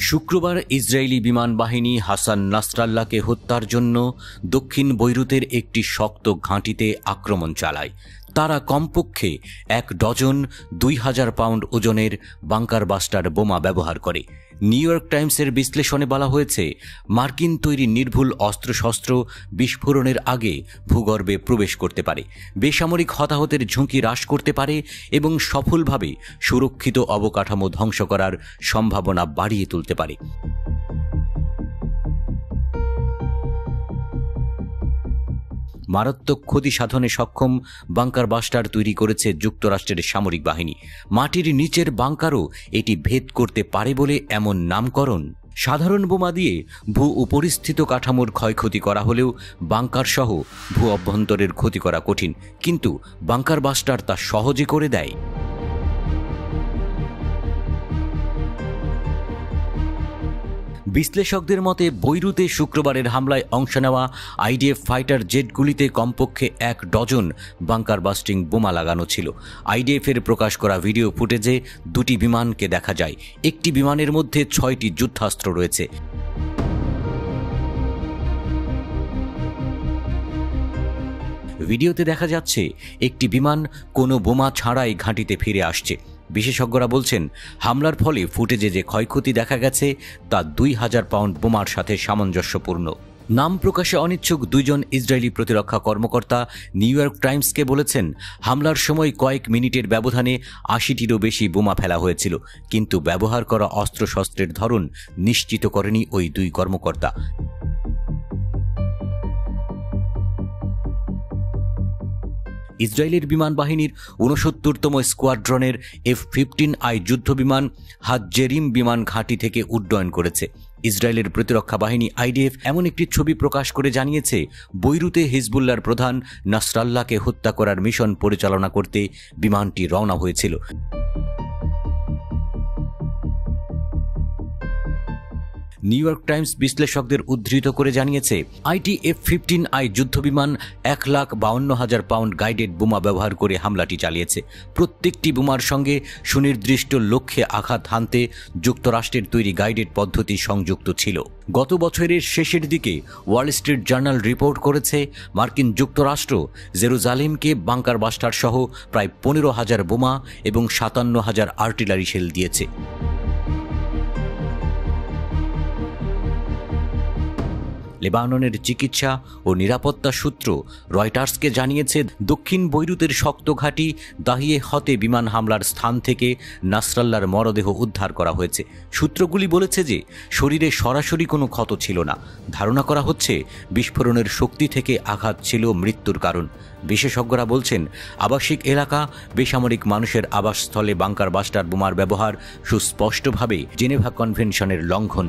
শুক্রবার ইসরায়েলি বিমান বাহিনী হাসান নাসরাল্লাহকে হত্যার জন্য দক্ষিণ বৈরুতের একটি শক্ত ঘাঁটিতে আক্রমণ চালায়। তারা কমপক্ষে ১ ডজন ২,০০০ পাউন্ড ওজনের বাংকার বাস্টার বোমা ব্যবহার করে। নিউ ইয়র্ক টাইমসের বিশ্লেষণে বলা হয়েছে, মার্কিন তৈরি নির্ভুল অস্ত্রশস্ত্র বিস্ফোরণের আগে ভূগর্ভে প্রবেশ করতে পারে, বেসামরিক হতাহতের ঝুঁকি হ্রাস করতে পারে এবং সফলভাবে সুরক্ষিত অবকাঠামো ধ্বংস করার সম্ভাবনা বাড়িয়ে তুলতে পারে। মারাত্মক ক্ষতি সাধনে সক্ষম বাংকার বাস্টার তৈরি করেছে যুক্তরাষ্ট্রের সামরিক বাহিনী। মাটির নিচের বাংকারও এটি ভেদ করতে পারে বলে এমন নামকরণ। সাধারণ বোমা দিয়ে ভূ উপরিস্থিত কাঠামোর ক্ষয়ক্ষতি করা হলেও বাংকার সহ ভূ অভ্যন্তরের ক্ষতি করা কঠিন, কিন্তু বাংকার বাস্টার তা সহজে করে দেয়। বিশ্লেষকদের মতে বৈরুতে শুক্রবারের হামলায় অংশ নেওয়া আইডিএফ ফাইটার জেটগুলিতে কমপক্ষে ১ ডজন বাংকার বাস্টিং বোমা লাগানো ছিল। আইডিএফের প্রকাশ করা ভিডিও ফুটেজে ২টি বিমানকে দেখা যায়। একটি বিমানের মধ্যে ৬টি যুদ্ধাস্ত্র রয়েছে। ভিডিওতে দেখা যাচ্ছে একটি বিমান কোনো বোমা ছাড়াই ঘাঁটিতে ফিরে আসছে। বিশেষজ্ঞরা বলছেন, হামলার ফলে ফুটেজে যে ক্ষয়ক্ষতি দেখা গেছে তা ২,০০০ পাউন্ড বোমার সাথে সামঞ্জস্যপূর্ণ। নাম প্রকাশে অনিচ্ছুক ২ জন ইসরায়েলি প্রতিরক্ষা কর্মকর্তা নিউ ইয়র্ক টাইমসকে বলেছেন, হামলার সময় কয়েক মিনিটের ব্যবধানে ৮০টিরও বেশি বোমা ফেলা হয়েছিল, কিন্তু ব্যবহার করা অস্ত্রশস্ত্রের ধরন নিশ্চিত করেনি ওই ২ কর্মকর্তা। ইসরায়েলের বিমান বাহিনীর ৬৯তম স্কোয়াড্রনের F-15I যুদ্ধবিমান হাতজেরিম বিমান ঘাঁটি থেকে উড্ডয়ন করেছে। ইসরায়েলের প্রতিরক্ষা বাহিনী আইডিএফ এমন একটি ছবি প্রকাশ করে জানিয়েছে, বৈরুতে হিজবুল্লাহর প্রধান নাসরাল্লাহকে হত্যা করার মিশন পরিচালনা করতে বিমানটি রওনা হয়েছিল। নিউ ইয়র্ক টাইমস বিশ্লেষকদের উদ্ধৃত করে জানিয়েছে, F-15I যুদ্ধবিমান ১,৫২,০০০ পাউন্ড গাইডেড বোমা ব্যবহার করে হামলাটি চালিয়েছে। প্রত্যেকটি বোমার সঙ্গে সুনির্দিষ্ট লক্ষ্যে আঘাত হানতে যুক্তরাষ্ট্রের তৈরি গাইডেড পদ্ধতি সংযুক্ত ছিল। গত বছরের শেষের দিকে ওয়াল স্ট্রিট জার্নাল রিপোর্ট করেছে, মার্কিন যুক্তরাষ্ট্র জেরুজালেমকে বাংকার বাস্টার সহ প্রায় ১৫,০০০ বোমা এবং ৫৭,০০০ আর্টিলারি শেল দিয়েছে। লেবাননের চিকিৎসা ও নিরাপত্তা সূত্র রয়টার্সকে জানিয়েছে, দক্ষিণ বৈরুতের শক্ত ঘাঁটি দাহিয়ে হতে বিমান হামলার স্থান থেকে নাসরাল্লাহর মরদেহ উদ্ধার করা হয়েছে। সূত্রগুলি বলেছে যে শরীরে সরাসরি কোনো ক্ষত ছিল না। ধারণা করা হচ্ছে বিস্ফোরণের শক্তি থেকে আঘাত ছিল মৃত্যুর কারণ। বিশেষজ্ঞরা বলছেন, আবাসিক এলাকা, বেসামরিক মানুষের আবাসস্থলে বাংকার বাস্টার বোমার ব্যবহার সুস্পষ্টভাবে জেনেভা কনভেনশনের লঙ্ঘন।